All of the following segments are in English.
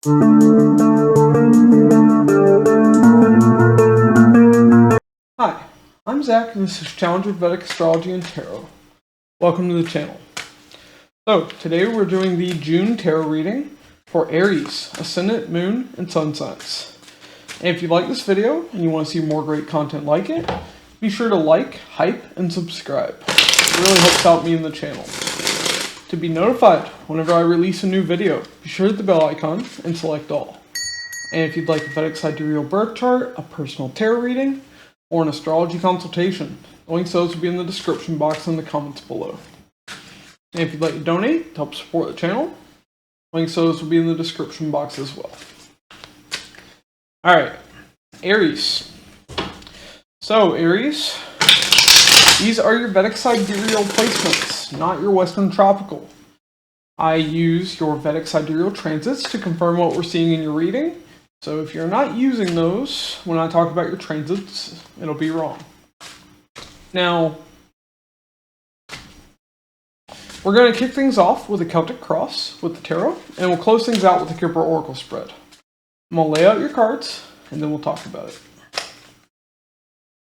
Hi, I'm Zach and this is Challenger Vedic Astrology and Tarot. Welcome to the channel. So, today we're doing the June tarot reading for Aries, Ascendant, Moon, and Sun signs. And if you like this video and you want to see more great content like it, be sure to like, hype, and subscribe. It really helps out me and the channel. To be notified whenever I release a new video, be sure to hit the bell icon and select all. And if you'd like a Vedic Sidereal birth chart, a personal tarot reading, or an astrology consultation, links to those will be in the description box and the comments below. And if you'd like to donate to help support the channel, links to those will be in the description box as well. Alright, Aries. So, Aries, these are your Vedic Sidereal placements, not your Western Tropical. I use your Vedic Sidereal transits to confirm what we're seeing in your reading. So if you're not using those when I talk about your transits, it'll be wrong. Now, we're going to kick things off with a Celtic cross with the tarot, and we'll close things out with the Kipper Oracle spread. I'm going to lay out your cards, and then we'll talk about it.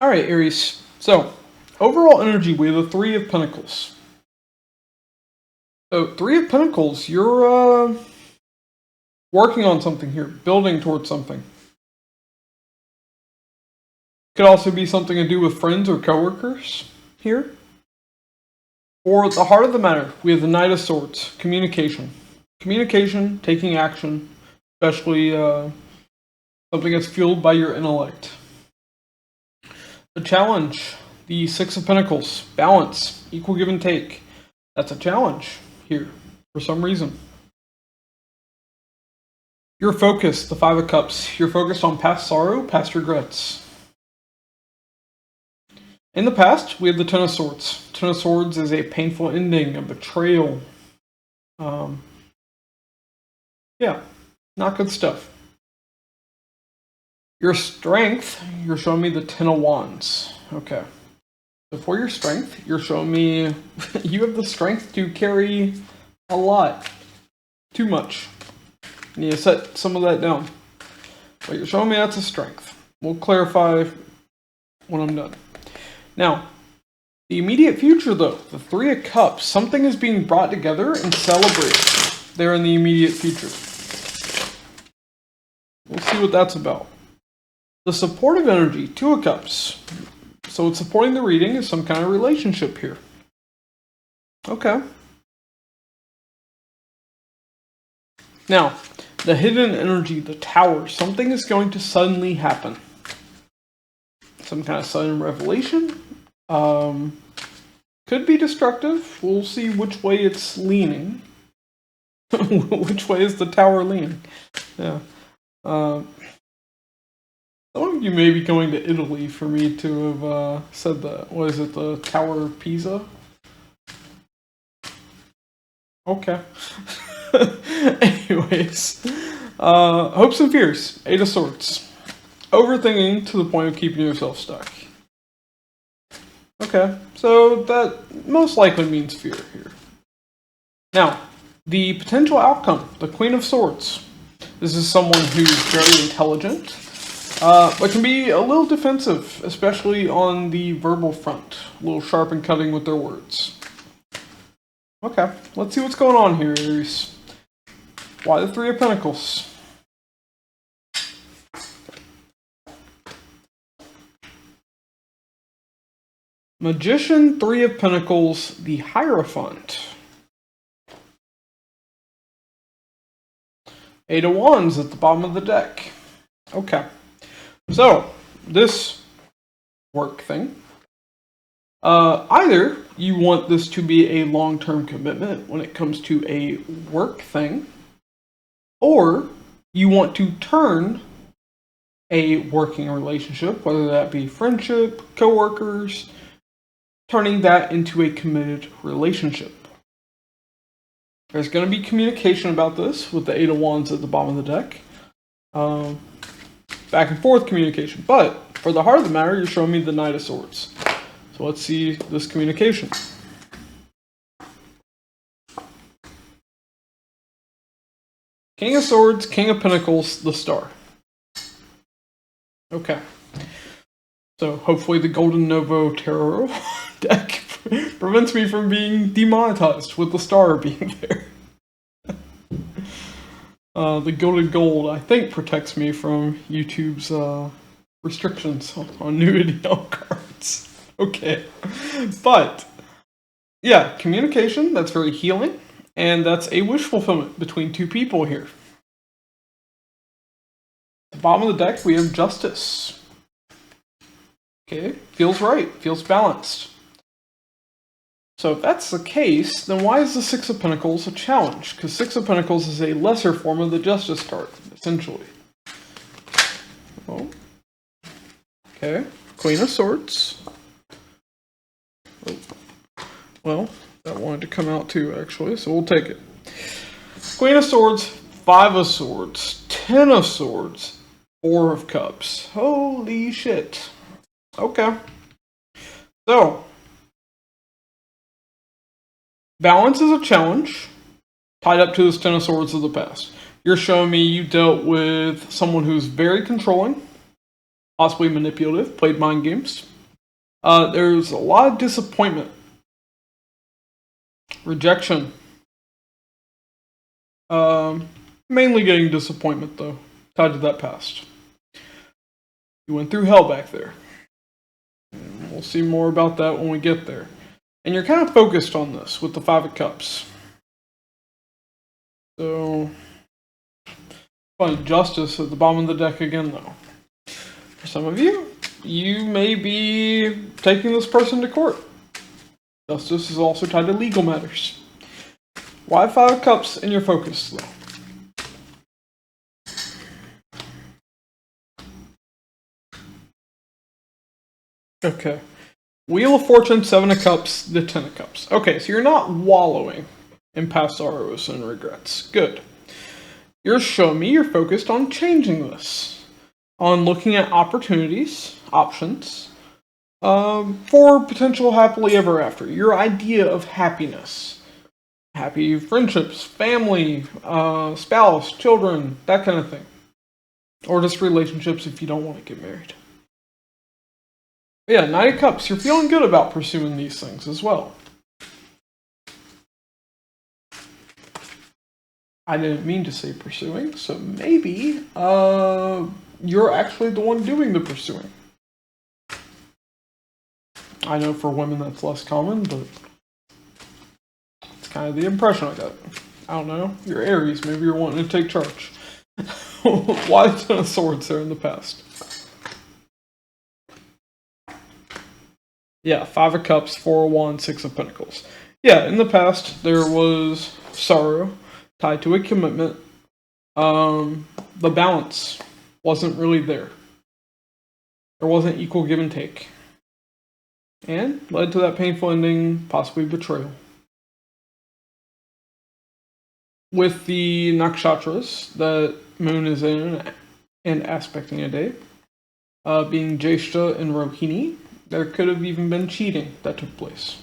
Alright, Aries. So, overall energy, we have the Three of Pentacles. So, Three of Pentacles, you're working on something here, building towards something. Could also be something to do with friends or coworkers here. Or at the heart of the matter, we have the Knight of Swords, communication. Communication, taking action, especially something that's fueled by your intellect. The challenge, the Six of Pentacles, balance, equal give and take. That's a challenge here for some reason. You're focused, the Five of Cups. You're focused on past sorrow, past regrets. In the past, we have the Ten of Swords. Ten of Swords is a painful ending, a betrayal. Yeah, not good stuff. Your strength, you're showing me the Ten of Wands. Okay. So for your strength, you're showing me you have the strength to carry a lot. Too much. You need to set some of that down. But you're showing me that's a strength. We'll clarify when I'm done. Now, the immediate future though, the Three of Cups, something is being brought together and celebrated there in the immediate future. We'll see what that's about. The supportive energy, Two of Cups. So it's supporting the reading is some kind of relationship here. Okay. Now, the hidden energy, the Tower, something is going to suddenly happen. Some kind of sudden revelation. Could be destructive. We'll see which way it's leaning. Which way is the Tower leaning? Yeah. Some of you may be going to Italy for me to have said that. What is it, the Tower of Pisa? Okay. Anyways, hopes and fears, Eight of Swords. Overthinking to the point of keeping yourself stuck. Okay, so that most likely means fear here. Now, the potential outcome, the Queen of Swords. This is someone who's very intelligent, but can be a little defensive, especially on the verbal front. A little sharp and cutting with their words. Okay, let's see what's going on here, Aries. Why the Three of Pentacles? Magician, Three of Pentacles, the Hierophant. Eight of Wands at the bottom of the deck. Okay. So, this work thing. Either you want this to be a long-term commitment when it comes to a work thing, or you want to turn a working relationship, whether that be friendship, coworkers, turning that into a committed relationship. There's going to be communication about this with the Eight of Wands at the bottom of the deck. Back and forth communication. But for the heart of the matter, you're showing me the Knight of Swords. So let's see this communication. King of Swords, King of Pentacles, the Star. Okay. So hopefully the Golden Novo Tarot deck prevents me from being demonetized with the Star being there. The Gilded Gold, I think, protects me from YouTube's restrictions on nudity on cards. Okay. But, yeah, communication, that's very healing. And that's a wish fulfillment between two people here. At the bottom of the deck, we have Justice. Okay, feels right, feels balanced. So if that's the case, then why is the Six of Pentacles a challenge? Because Six of Pentacles is a lesser form of the Justice card, essentially. Oh. Okay, Queen of Swords. Oh. Well, that wanted to come out too, actually, so we'll take it. Queen of Swords, Five of Swords, Ten of Swords, Four of Cups. Holy shit. Okay. So, balance is a challenge, tied up to this Ten of Swords of the past. You're showing me you dealt with someone who's very controlling, possibly manipulative, played mind games. There's a lot of disappointment. Rejection. Mainly getting disappointment, though, tied to that past. You went through hell back there. And we'll see more about that when we get there. And you're kind of focused on this with the Five of Cups. So, Justice at the bottom of the deck again, though. For some of you, you may be taking this person to court. Justice is also tied to legal matters. Why Five of Cups in your focus, though? Okay. Wheel of Fortune, Seven of Cups, the Ten of Cups. Okay, so you're not wallowing in past sorrows and regrets. Good. You're showing me you're focused on changing this. On looking at opportunities, options, for potential happily ever after. Your idea of happiness. Happy friendships, family, spouse, children, that kind of thing. Or just relationships if you don't want to get married. But yeah, Knight of Cups, you're feeling good about pursuing these things as well. I didn't mean to say pursuing, so maybe you're actually the one doing the pursuing. I know for women that's less common, but it's kind of the impression I got. I don't know, you're Aries, maybe you're wanting to take charge. Why the Ten of Swords there in the past? Yeah, Five of Cups, Four of Wands, Six of Pentacles. Yeah, in the past, there was sorrow tied to a commitment. The balance wasn't really there. There wasn't equal give and take. And led to that painful ending, possibly betrayal. With the nakshatras that Moon is in and aspecting a day, being Jyeshta and Rohini, there could have even been cheating that took place.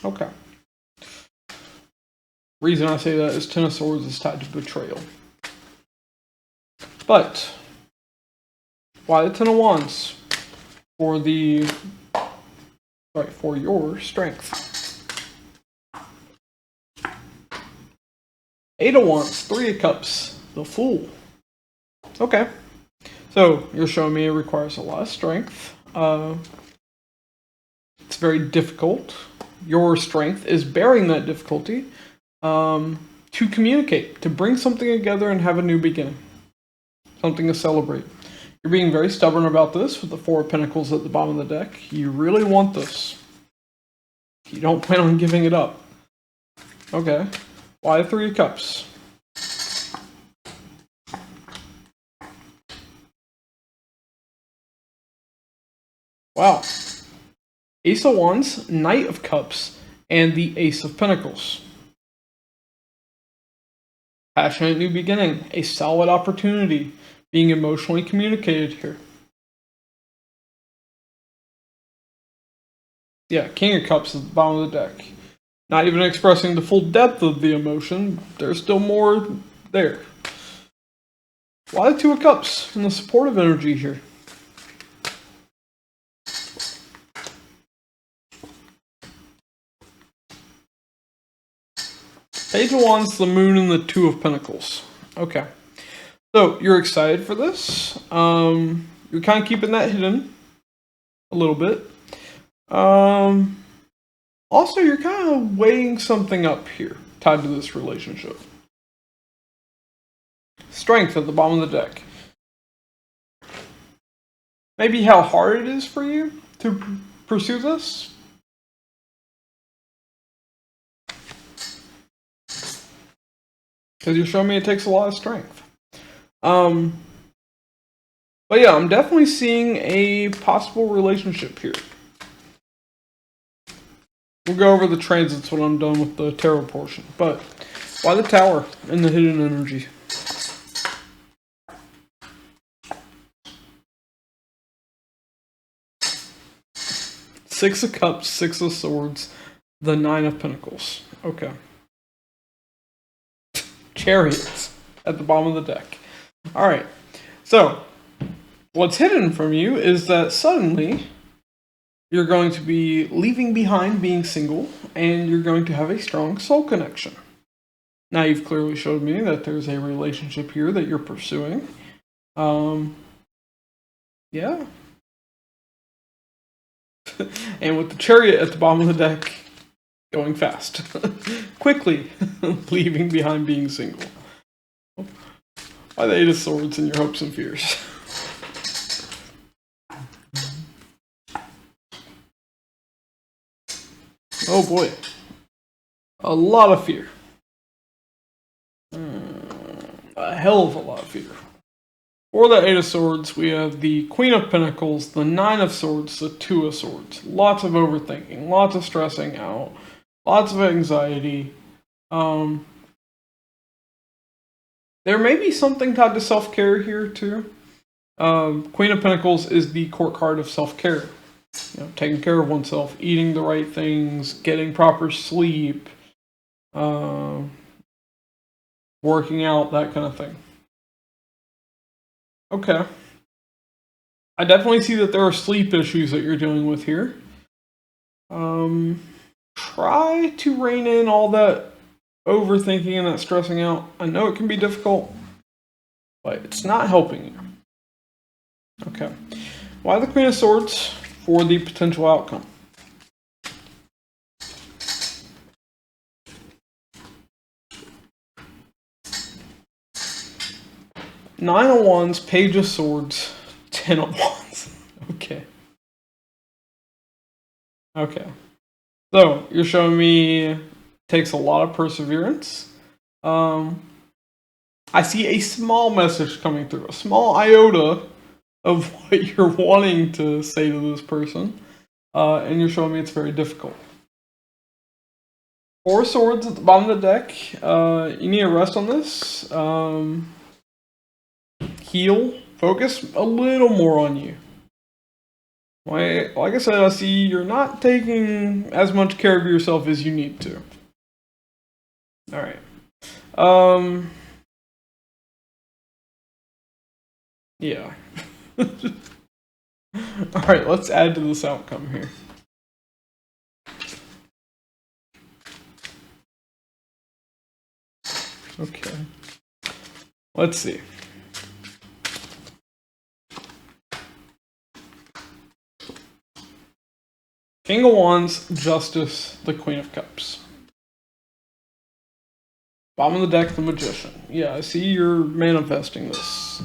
Okay. Reason I say that is Ten of Swords is tied to betrayal. But why the Ten of Wands? For your strength. Eight of Wands, Three of Cups, the Fool. Okay. So, you're showing me it requires a lot of strength. It's very difficult. Your strength is bearing that difficulty to communicate, to bring something together and have a new beginning. Something to celebrate. You're being very stubborn about this with the Four of Pentacles at the bottom of the deck. You really want this. You don't plan on giving it up. Okay. Why the Three of Cups? Wow. Ace of Wands, Knight of Cups, and the Ace of Pentacles. Passionate new beginning, a solid opportunity, being emotionally communicated here. Yeah, King of Cups is the bottom of the deck. Not even expressing the full depth of the emotion, there's still more there. A lot of Two of Cups in the supportive energy here. Page of Wands, the Moon, and the Two of Pentacles. Okay. So, you're excited for this. You're kind of keeping that hidden a little bit. Also, you're kind of weighing something up here tied to this relationship. Strength at the bottom of the deck. Maybe how hard it is for you to pursue this. Because you're showing me it takes a lot of strength. But yeah, I'm definitely seeing a possible relationship here. We'll go over the transits when I'm done with the tarot portion. But why the Tower and the hidden energy? Six of Cups, Six of Swords, the Nine of Pentacles. Okay. Chariots at the bottom of the deck. Alright, so what's hidden from you is that suddenly you're going to be leaving behind being single, and you're going to have a strong soul connection. Now you've clearly showed me that there's a relationship here that you're pursuing. Yeah. And with the Chariot at the bottom of the deck, going fast. Quickly leaving behind being single. Why the Eight of Swords in your hopes and fears? Oh boy. A lot of fear. A hell of a lot of fear. For the Eight of Swords, we have the Queen of Pentacles, the Nine of Swords, the Two of Swords. Lots of overthinking, lots of stressing out, lots of anxiety. There may be something tied to self-care here too. Queen of Pentacles is the court card of self-care. You know, taking care of oneself, eating the right things, getting proper sleep, working out, that kind of thing. Okay. I definitely see that there are sleep issues that you're dealing with here. Try to rein in all that overthinking and that stressing out. I know it can be difficult, but it's not helping you. Okay. Why the Queen of Swords for the potential outcome? Nine of Wands, Page of Swords, Ten of Wands. Okay. Okay. So, you're showing me it takes a lot of perseverance. I see a small message coming through, a small iota of what you're wanting to say to this person. And you're showing me it's very difficult. Four of Swords at the bottom of the deck. You need to rest on this. Heal. Focus a little more on you. Like I said, I see you're not taking as much care of yourself as you need to. Alright. Yeah. Alright, let's add to this outcome here. Okay. Let's see. King of Wands, Justice, the Queen of Cups. Bottom of the deck, the Magician. Yeah, I see you're manifesting this.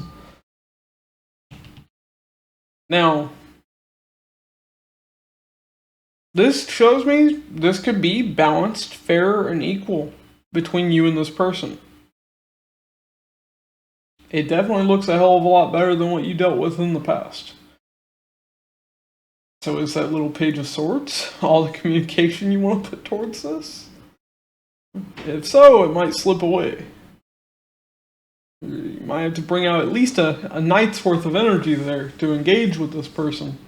Now, this shows me this could be balanced, fair, and equal between you and this person. It definitely looks a hell of a lot better than what you dealt with in the past. So is that little Page of Swords all the communication you want to put towards this? If so, it might slip away. You might have to bring out at least a night's worth of energy there to engage with this person.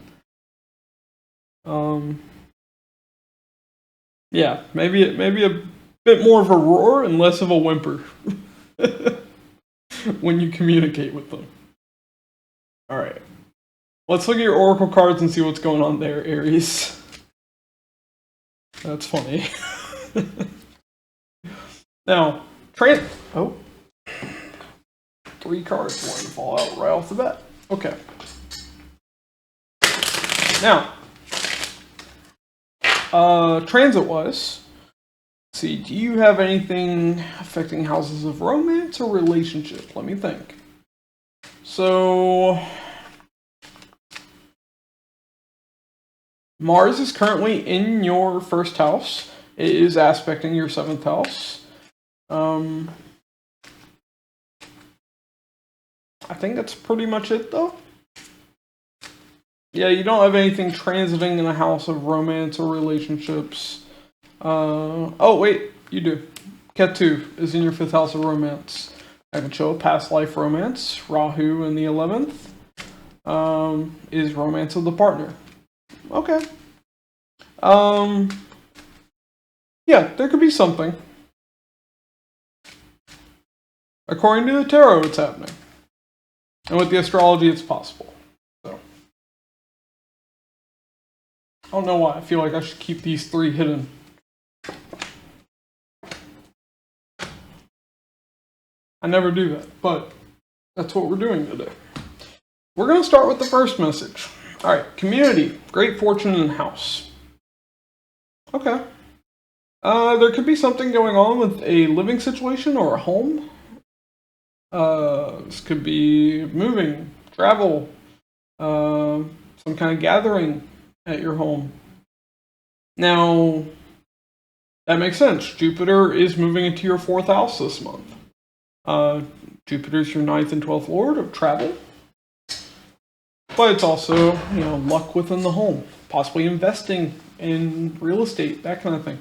Yeah, maybe a bit more of a roar and less of a whimper when you communicate with them. All right. Let's look at your oracle cards and see what's going on there, Aries. That's funny. Now, oh, 3 cards wanted to fall out right off the bat. Okay. Now, transit-wise, let's see, do you have anything affecting houses of romance or relationship? Let me think. So, Mars is currently in your first house. It is aspecting your 7th house. I think that's pretty much it, though. Yeah, you don't have anything transiting in a house of romance or relationships. Oh, wait, you do. Ketu is in your 5th house of romance. I can show a past life romance. Rahu in the 11th is romance of the partner. Okay. Yeah, there could be something. According to the tarot, it's happening. And with the astrology, it's possible. So, I don't know why. I feel like I should keep these 3 hidden. I never do that, but that's what we're doing today. We're going to start with the first message. All right, community, great fortune in house. Okay. There could be something going on with a living situation or a home. This could be moving, travel, some kind of gathering at your home. Now, that makes sense. Jupiter is moving into your 4th house this month. Jupiter's your 9th and 12th lord of travel. But it's also, luck within the home. Possibly investing in real estate, that kind of thing.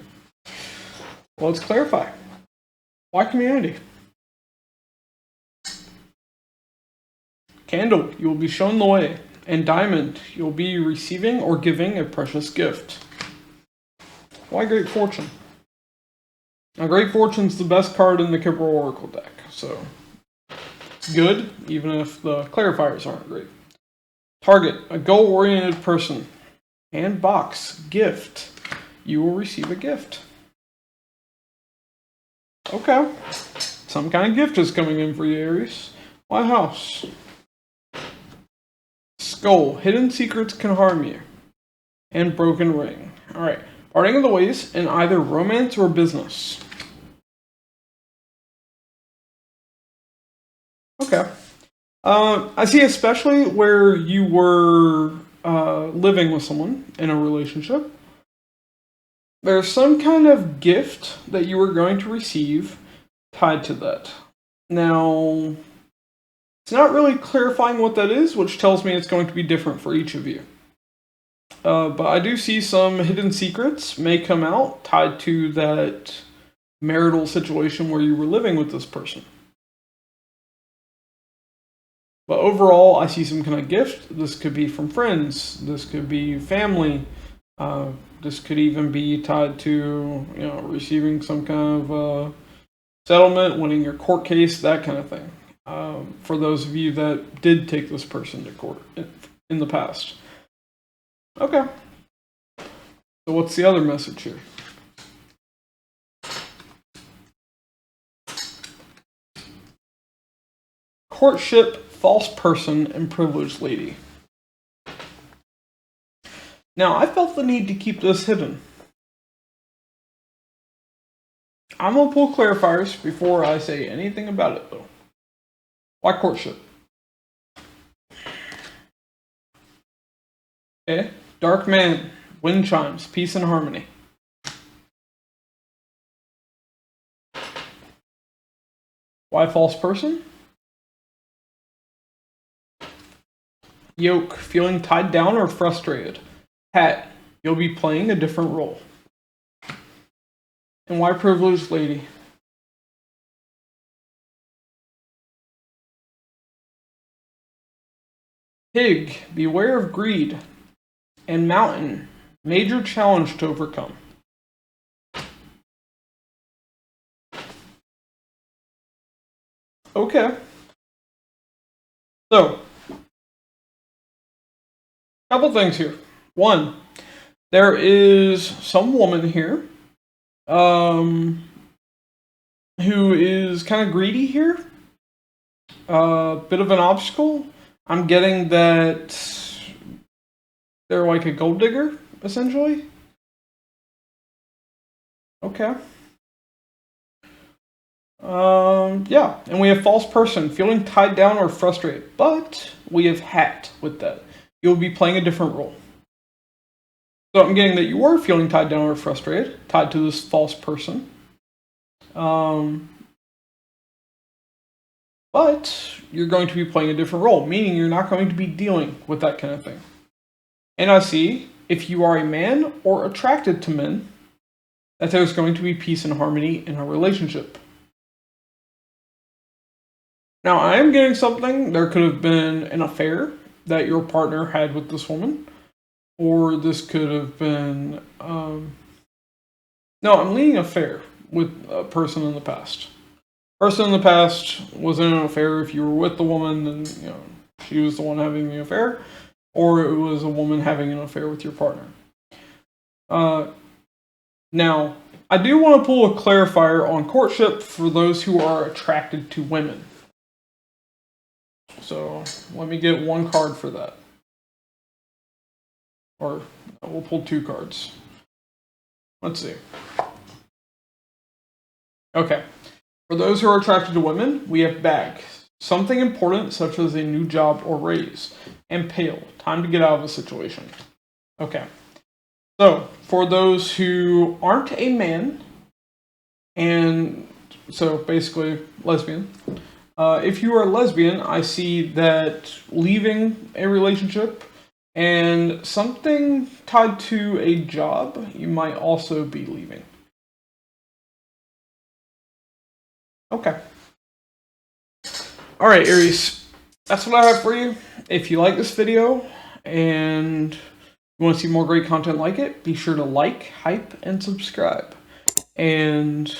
Well, let's clarify. Why community? Candle, you will be shown the way. And diamond, you'll be receiving or giving a precious gift. Why great fortune? Now, great fortune's the best card in the Kipper Oracle deck, so it's good, even if the clarifiers aren't great. Target, a goal-oriented person. And box, gift. You will receive a gift. Okay. Some kind of gift is coming in for you, Aries. Why house? Skull, hidden secrets can harm you. And broken ring. Alright. Parting of the ways in either romance or business. Okay. I see especially where you were living with someone in a relationship. There's some kind of gift that you were going to receive tied to that. Now, it's not really clarifying what that is, which tells me it's going to be different for each of you. But I do see some hidden secrets may come out tied to that marital situation where you were living with this person. But overall, I see some kind of gift. This could be from friends. This could be family. This could even be tied to, receiving some kind of settlement, winning your court case, that kind of thing. For those of you that did take this person to court in the past. Okay. So what's the other message here? Courtship, false person, and privileged lady. Now, I felt the need to keep this hidden. I'm going to pull clarifiers before I say anything about it, though. Why courtship? Okay. Dark man, wind chimes, peace and harmony. Why false person? Yoke, feeling tied down or frustrated. Hat, you'll be playing a different role. And why privileged lady? Pig, beware of greed. And mountain, major challenge to overcome. Okay. So, couple things here. One, there is some woman here, who is kind of greedy here. Bit of an obstacle. I'm getting that they're like a gold digger, essentially. Okay. Yeah, and we have false person, feeling tied down or frustrated, but we have hat with that. You'll be playing a different role. So I'm getting that you are feeling tied down or frustrated, tied to this false person. But you're going to be playing a different role, meaning you're not going to be dealing with that kind of thing. And I see, if you are a man or attracted to men, that there's going to be peace and harmony in a relationship. Now, I am getting something. There could have been an affair that your partner had with this woman, or this could have been. No, I'm leading affair with a person in the past. Person in the past was in an affair. If you were with the woman, then she was the one having the affair, or it was a woman having an affair with your partner. Now, I do want to pull a clarifier on courtship for those who are attracted to women. So let me get one card for that. Or we'll pull 2 cards. Let's see. Okay. For those who are attracted to women, we have bag. Something important such as a new job or raise. And pale. Time to get out of a situation. Okay. So, for those who aren't a man, and so basically lesbian, if you are a lesbian, I see that leaving a relationship and something tied to a job, you might also be leaving. Okay. Alright, Aries. That's what I have for you. If you like this video and you want to see more great content like it, be sure to like, hype, and subscribe. And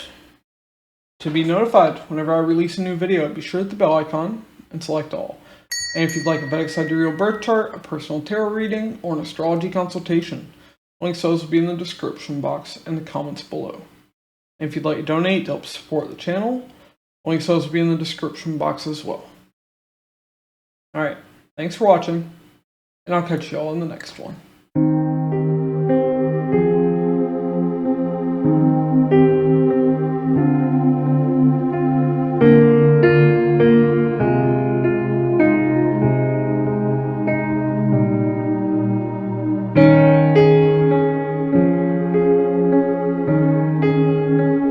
to be notified whenever I release a new video, be sure to hit the bell icon and select all. And if you'd like a Vedic Sidereal birth chart, a personal tarot reading, or an astrology consultation, links to those will be in the description box and the comments below. And if you'd like to donate to help support the channel, links to those will be in the description box as well. Alright, thanks for watching, and I'll catch you all in the next one.